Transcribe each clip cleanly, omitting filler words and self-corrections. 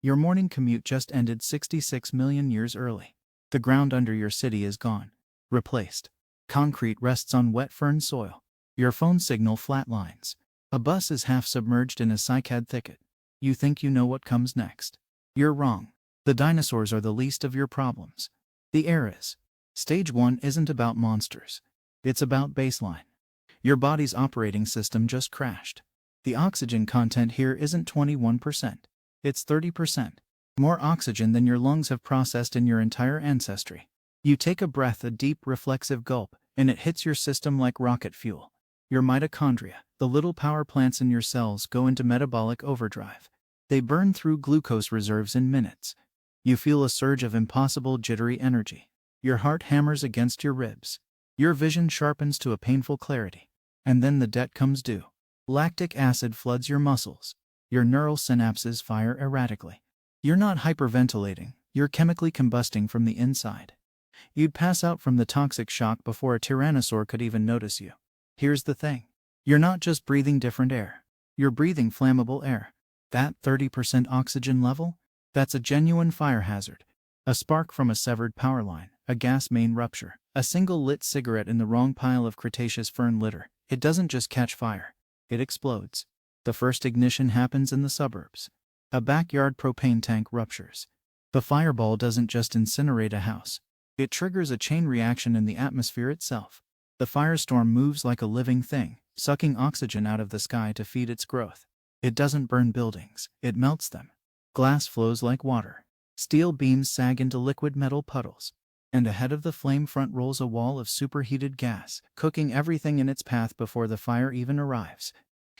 Your morning commute just ended 66 million years early. The ground under your city is gone. Replaced. Concrete rests on wet fern soil. Your phone signal flatlines. A bus is half submerged in a cycad thicket. You think you know what comes next. You're wrong. The dinosaurs are the least of your problems. The air is. Stage 1 isn't about monsters. It's about baseline. Your body's operating system just crashed. The oxygen content here isn't 21%. It's 30%. More oxygen than your lungs have processed in your entire ancestry. You take a breath, a deep, reflexive gulp, and it hits your system like rocket fuel. Your mitochondria, the little power plants in your cells, go into metabolic overdrive. They burn through glucose reserves in minutes. You feel a surge of impossible jittery energy. Your heart hammers against your ribs. Your vision sharpens to a painful clarity. And then the debt comes due. Lactic acid floods your muscles. Your neural synapses fire erratically. You're not hyperventilating, you're chemically combusting from the inside. You'd pass out from the toxic shock before a tyrannosaur could even notice you. Here's the thing. You're not just breathing different air. You're breathing flammable air. That 30% oxygen level? That's a genuine fire hazard. A spark from a severed power line, a gas main rupture, a single lit cigarette in the wrong pile of Cretaceous fern litter. It doesn't just catch fire. It explodes. The first ignition happens in the suburbs. A backyard propane tank ruptures. The fireball doesn't just incinerate a house. It triggers a chain reaction in the atmosphere itself. The firestorm moves like a living thing, sucking oxygen out of the sky to feed its growth. It doesn't burn buildings, it melts them. Glass flows like water. Steel beams sag into liquid metal puddles. And ahead of the flame front rolls a wall of superheated gas, cooking everything in its path before the fire even arrives.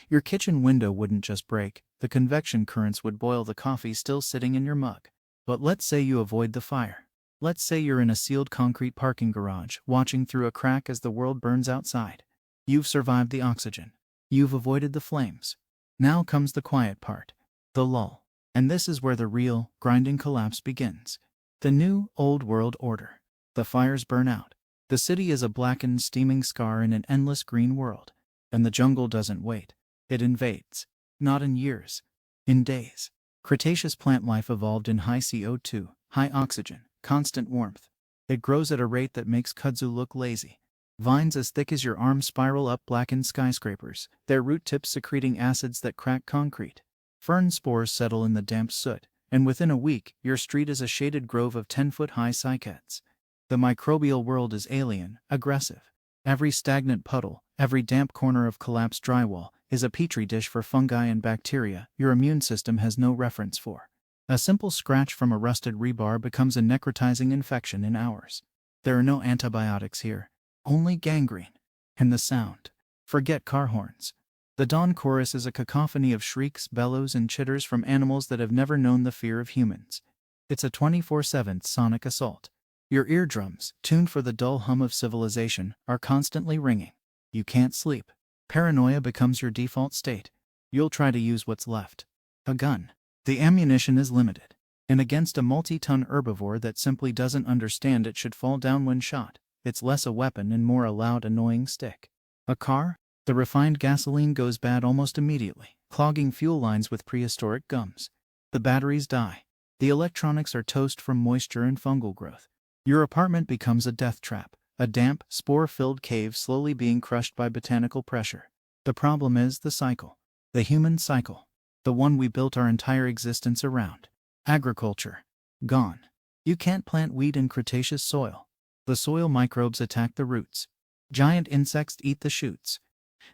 Your kitchen window wouldn't just break, the convection currents would boil the coffee still sitting in your mug. But let's say you avoid the fire. Let's say you're in a sealed concrete parking garage, watching through a crack as the world burns outside. You've survived the oxygen. You've avoided the flames. Now comes the quiet part. The lull. And this is where the real, grinding collapse begins. The new, old world order. The fires burn out. The city is a blackened, steaming scar in an endless green world. And the jungle doesn't wait. It invades. Not in years. In days. Cretaceous plant life evolved in high CO2, high oxygen, constant warmth. It grows at a rate that makes kudzu look lazy. Vines as thick as your arm spiral up blackened skyscrapers, their root tips secreting acids that crack concrete. Fern spores settle in the damp soot, and within a week, your street is a shaded grove of 10-foot-high cycads. The microbial world is alien, aggressive. Every stagnant puddle, every damp corner of collapsed drywall, is a petri dish for fungi and bacteria your immune system has no reference for. A simple scratch from a rusted rebar becomes a necrotizing infection in hours. There are no antibiotics here, only gangrene. And the sound. Forget car horns. The dawn chorus is a cacophony of shrieks, bellows, and chitters from animals that have never known the fear of humans. It's a 24/7 sonic assault. Your eardrums, tuned for the dull hum of civilization, are constantly ringing. You can't sleep. Paranoia becomes your default state. You'll try to use what's left. A gun. The ammunition is limited. And against a multi-ton herbivore that simply doesn't understand it should fall down when shot, it's less a weapon and more a loud, annoying stick. A car? The refined gasoline goes bad almost immediately, clogging fuel lines with prehistoric gums. The batteries die. The electronics are toast from moisture and fungal growth. Your apartment becomes a death trap, a damp, spore-filled cave slowly being crushed by botanical pressure. The problem is the cycle. The human cycle. The one we built our entire existence around. Agriculture. Gone. You can't plant wheat in Cretaceous soil. The soil microbes attack the roots. Giant insects eat the shoots.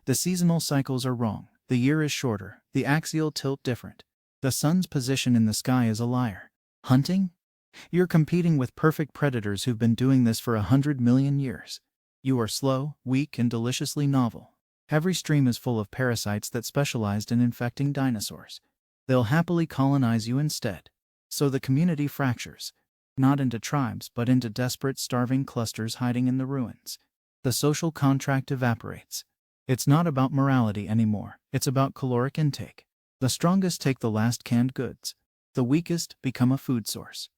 The seasonal cycles are wrong. The year is shorter, the axial tilt different. The sun's position in the sky is a liar. Hunting? You're competing with perfect predators who've been doing this for 100 million years. You are slow, weak, and deliciously novel. Every stream is full of parasites that specialized in infecting dinosaurs. They'll happily colonize you instead. So the community fractures. Not into tribes, but into desperate, starving clusters hiding in the ruins. The social contract evaporates. It's not about morality anymore, it's about caloric intake. The strongest take the last canned goods. The weakest become a food source.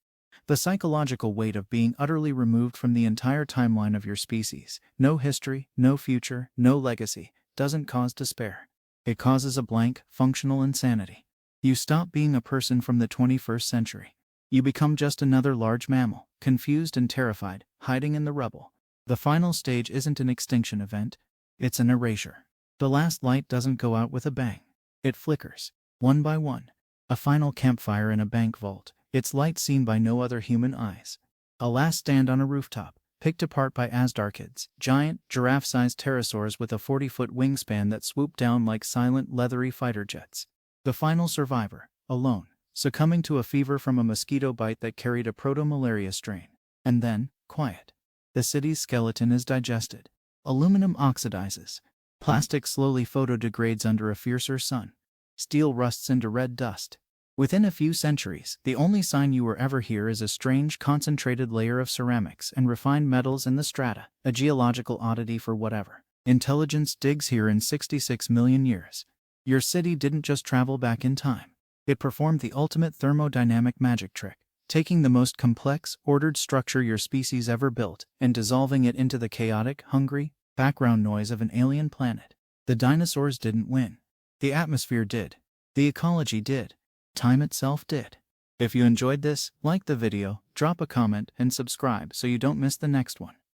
The psychological weight of being utterly removed from the entire timeline of your species, no history, no future, no legacy, doesn't cause despair. It causes a blank, functional insanity. You stop being a person from the 21st century. You become just another large mammal, confused and terrified, hiding in the rubble. The final stage isn't an extinction event, it's an erasure. The last light doesn't go out with a bang. It flickers, one by one. A final campfire in a bank vault, its light seen by no other human eyes. A last stand on a rooftop, picked apart by Asdarkids, giant, giraffe-sized pterosaurs with a 40-foot wingspan that swoop down like silent, leathery fighter jets. The final survivor, alone, succumbing to a fever from a mosquito bite that carried a proto-malaria strain. And then, quiet. The city's skeleton is digested. Aluminum oxidizes. Plastic slowly photodegrades under a fiercer sun. Steel rusts into red dust. Within a few centuries, the only sign you were ever here is a strange, concentrated layer of ceramics and refined metals in the strata, a geological oddity for whatever intelligence digs here in 66 million years. Your city didn't just travel back in time. It performed the ultimate thermodynamic magic trick, taking the most complex, ordered structure your species ever built and dissolving it into the chaotic, hungry background noise of an alien planet. The dinosaurs didn't win. The atmosphere did. The ecology did. Time itself did. If you enjoyed this, like the video, drop a comment and subscribe so you don't miss the next one.